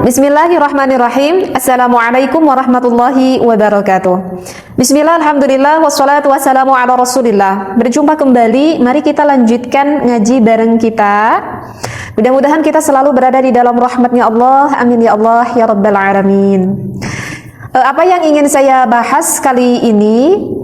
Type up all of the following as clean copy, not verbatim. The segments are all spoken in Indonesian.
Bismillahirrahmanirrahim. Assalamualaikum warahmatullahi wabarakatuh. Bismillah, alhamdulillah, wassalatu wassalamu ala rasulillah. Berjumpa kembali, mari kita lanjutkan ngaji bareng kita. Mudah-mudahan kita selalu berada di dalam rahmatnya Allah. Amin ya Allah ya rabbal alamin. Apa yang ingin saya bahas kali ini?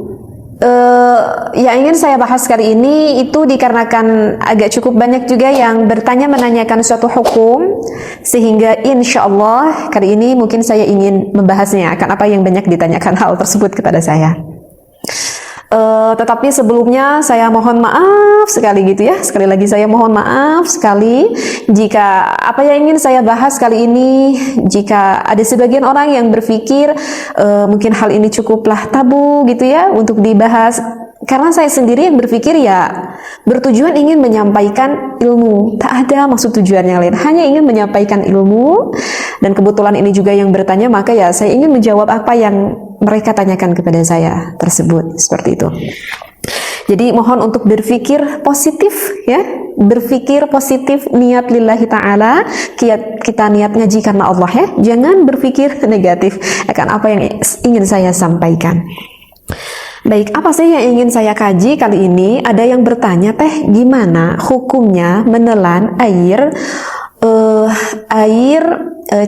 Yang ingin saya bahas kali ini itu dikarenakan agak cukup banyak juga yang menanyakan suatu hukum, sehingga insya Allah kali ini mungkin saya ingin membahasnya akan apa yang banyak ditanyakan hal tersebut kepada saya. Tetapi sebelumnya saya mohon maaf sekali gitu ya. Sekali lagi saya mohon maaf sekali jika apa yang ingin saya bahas kali ini, jika ada sebagian orang yang berpikir mungkin hal ini cukuplah tabu gitu ya untuk dibahas. Karena saya sendiri yang berpikir ya bertujuan ingin menyampaikan ilmu, tak ada maksud tujuan yang lain, hanya ingin menyampaikan ilmu. Dan kebetulan ini juga yang bertanya, maka ya saya ingin menjawab apa yang mereka tanyakan kepada saya tersebut, seperti itu. Jadi mohon untuk berpikir positif ya, berpikir positif, niat lillahi ta'ala, kita niat ngaji karena Allah ya, jangan berpikir negatif akan apa yang ingin saya sampaikan. Baik, apa sih yang ingin saya kaji kali ini? Ada yang bertanya, teh gimana hukumnya menelan air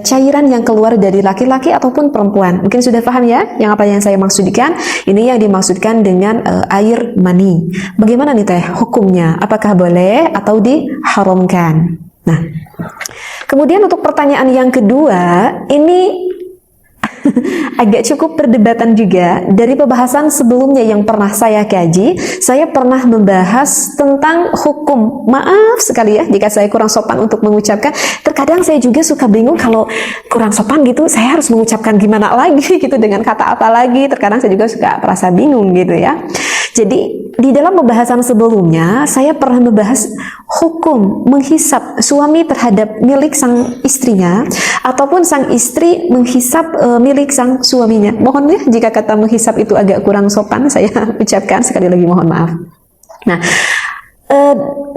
cairan yang keluar dari laki-laki ataupun perempuan? Mungkin sudah paham ya yang apa yang saya maksudkan. Ini yang dimaksudkan dengan air mani. Bagaimana nih teh hukumnya? Apakah boleh atau diharamkan? Nah, kemudian untuk pertanyaan yang kedua, ini agak cukup perdebatan juga. Dari pembahasan sebelumnya yang pernah saya kaji, saya pernah membahas tentang hukum. Maaf sekali ya jika saya kurang sopan untuk mengucapkan. Terkadang saya juga suka bingung kalau kurang sopan gitu, saya harus mengucapkan gimana lagi gitu, dengan kata apa lagi. Terkadang saya juga suka merasa bingung gitu ya. Jadi di dalam pembahasan sebelumnya saya pernah membahas hukum menghisap suami terhadap milik sang istrinya, ataupun sang istri menghisap milik sang suaminya. Mohon ya jika kata menghisap itu agak kurang sopan, saya ucapkan sekali lagi mohon maaf. Nah,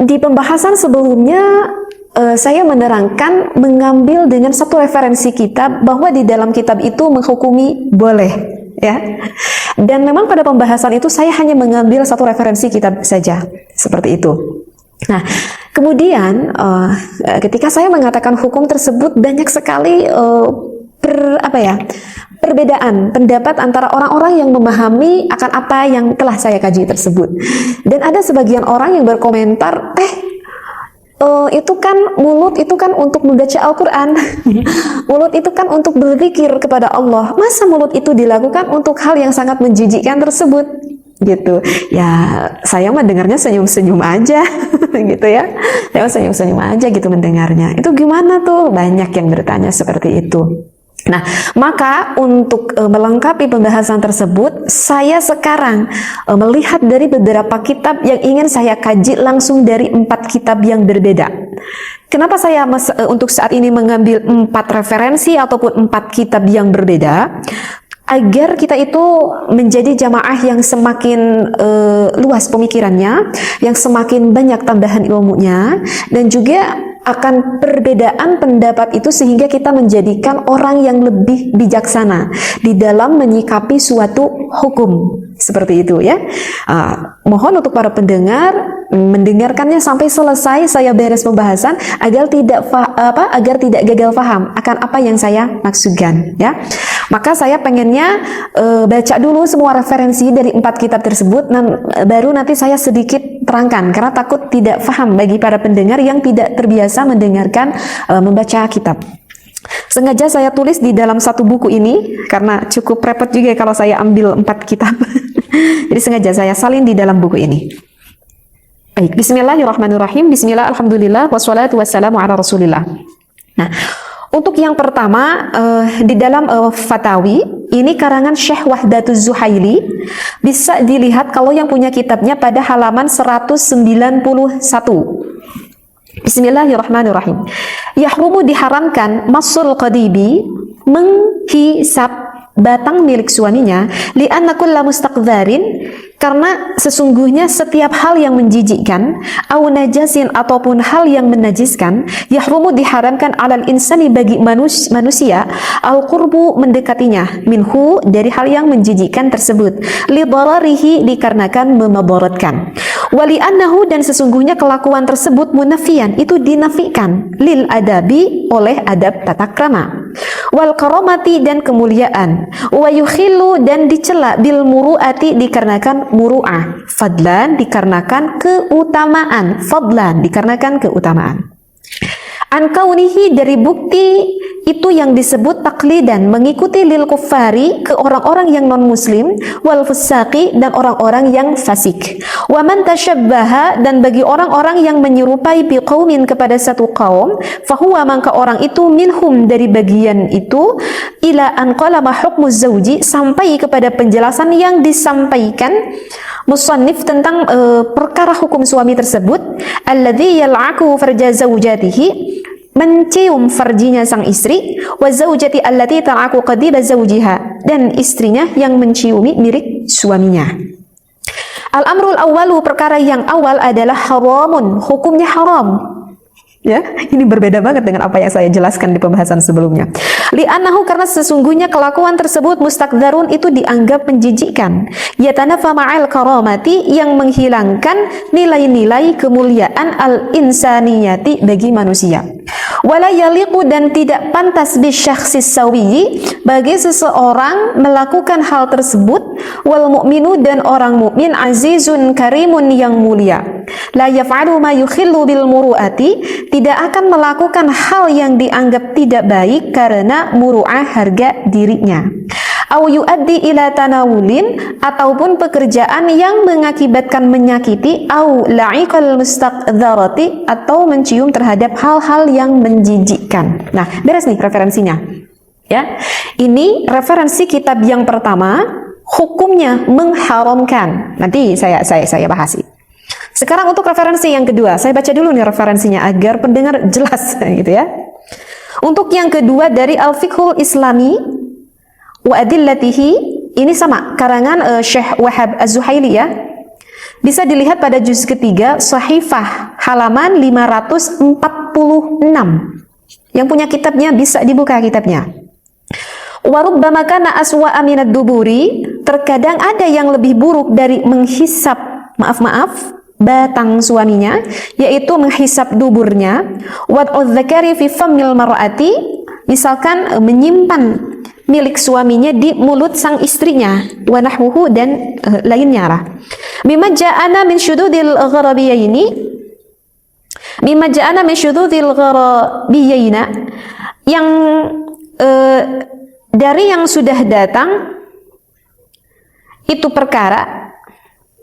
di pembahasan sebelumnya saya menerangkan mengambil dengan satu referensi kitab bahwa di dalam kitab itu menghukumi boleh ya. Dan memang pada pembahasan itu saya hanya mengambil satu referensi kitab saja, seperti itu. Nah, kemudian ketika saya mengatakan hukum tersebut, banyak sekali perbedaan pendapat antara orang-orang yang memahami akan apa yang telah saya kaji tersebut. Dan ada sebagian orang yang berkomentar, itu kan mulut itu kan untuk membaca Al-Quran, mulut itu kan untuk berzikir kepada Allah, masa mulut itu dilakukan untuk hal yang sangat menjijikkan tersebut gitu ya. Saya mah dengarnya senyum-senyum aja gitu ya, saya senyum-senyum aja gitu mendengarnya. Itu gimana tuh? Banyak yang bertanya seperti itu. Nah, maka untuk melengkapi pembahasan tersebut, saya sekarang melihat dari beberapa kitab yang ingin saya kaji langsung dari 4 kitab yang berbeda. Kenapa saya untuk saat ini mengambil 4 referensi ataupun 4 kitab yang berbeda? Agar kita itu menjadi jamaah yang semakin luas pemikirannya, yang semakin banyak tambahan ilmunya, dan juga akan perbedaan pendapat itu sehingga kita menjadikan orang yang lebih bijaksana di dalam menyikapi suatu hukum, seperti itu ya. Mohon untuk para pendengar mendengarkannya sampai selesai saya beres pembahasan agar tidak gagal paham akan apa yang saya maksudkan ya. Maka saya pengennya baca dulu semua referensi dari 4 kitab tersebut, dan baru nanti saya sedikit terangkan, karena takut tidak paham bagi para pendengar yang tidak terbiasa mendengarkan membaca kitab. Sengaja saya tulis di dalam satu buku ini karena cukup repot juga kalau saya ambil 4 kitab. Jadi sengaja saya salin di dalam buku ini. Baik, bismillahirrahmanirrahim. Bismillah, alhamdulillah, wassalatu wassalamu ala rasulillah. Nah, untuk yang pertama di dalam Fatawi, ini karangan Syekh Wahdatuz Zuhaili, bisa dilihat kalau yang punya kitabnya pada halaman 191. Bismillahirrahmanirrahim. Yahrumu, diharamkan, masul qadibi, menghisap batang milik suaminya, li'anna kulla mustaqdharin, Karena sesungguhnya setiap hal yang menjijikkan, au najasin ataupun hal yang menajiskan, yahrumu diharamkan alal insani bagi manusia, al qurbu mendekatinya, minhu dari hal yang menjijikkan tersebut, li dararihi dikarenakan memadaratkan. Wali annahu dan sesungguhnya kelakuan tersebut munafian itu dinafikan lil adabi oleh adab tata krama, wal karamati dan kemuliaan, wa yukhillu dan dicela bil muruati dikarenakan muru'ah, fadlan dikarenakan keutamaan, fadlan dikarenakan keutamaan. An kaunihi dari bukti itu yang disebut taklidan mengikuti lil kuffari ke orang-orang yang non muslim, wal fusaqi dan orang-orang yang fasik, wa man tashabbaha dan bagi orang-orang yang menyerupai biqaumin kepada satu kaum, fahuwa maka orang itu minhum dari bagian itu, ila an qala ma hukmu zauji sampai kepada penjelasan yang disampaikan musannif tentang perkara hukum suami tersebut, alladzi yal'aku farja zaujatihi mencium farjinya sang istri, wa zaujati allati ta'aku qadiba zaujiha dan istrinya yang menciumi milik suaminya. Al-amrul awwalu perkara yang awal adalah haramun, hukumnya haram. Ya, ini berbeda banget dengan apa yang saya jelaskan di pembahasan sebelumnya. Li'annahu karena sesungguhnya kelakuan tersebut mustakdarun itu dianggap menjijikkan. Yatanafa ma'al karamati yang menghilangkan nilai-nilai kemuliaan al-insaniyati bagi manusia. Wala yaliqu dan tidak pantas bisyakhsis sawiyyi bagi seseorang melakukan hal tersebut, wal mu'minu dan orang mukmin azizun karimun yang mulia. La yaf'alu ma yukhillu bil muru'ati tidak akan melakukan hal yang dianggap tidak baik karena muru'ah harga dirinya. Au yuaddi ila tanawulin ataupun pekerjaan yang mengakibatkan menyakiti, au la'iqal mustaqdzarati atau mencium terhadap hal-hal yang menjijikkan. Nah, beres nih referensinya. Ya. Ini referensi kitab yang pertama, hukumnya mengharamkan. Nanti saya bahas. Sekarang untuk referensi yang kedua, saya baca dulu nih referensinya agar pendengar jelas gitu ya. Untuk yang kedua dari Al-Fiqhul Islami wa adillatihi, ini sama karangan Syekh Wahab Az-Zuhaili ya. Bisa dilihat pada juz ketiga Sahifah halaman 546. Yang punya kitabnya bisa dibuka kitabnya. Wa rubbama kana aswa'a minad duburi, terkadang ada yang lebih buruk dari menghisap batang suaminya, yaitu menghisap duburnya. Wad'udz dzakari fi fammil mar'ati, misalkan menyimpan milik suaminya di mulut sang istrinya, wa nahwuhu dan lainnya lah. Mimma ja'ana min syududil gharabiyaini, mimma ja'ana min syududil gharabiyaina, yang dari yang sudah datang itu perkara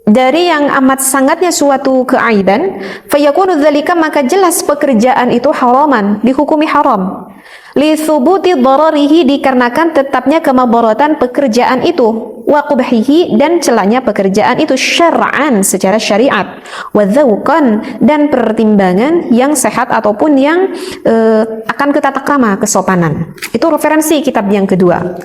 dari yang amat sangatnya suatu keaiban, fayakunu dzalika maka jelas pekerjaan itu haraman, dihukumi haram. Li thubuti dararihi dikarenakan tetapnya kemadaratan pekerjaan itu, wa qubhihi dan celanya pekerjaan itu syar'an secara syariat, wa dzauqan dan pertimbangan yang sehat ataupun yang akan ke tata krama kesopanan. Itu referensi kitab yang kedua.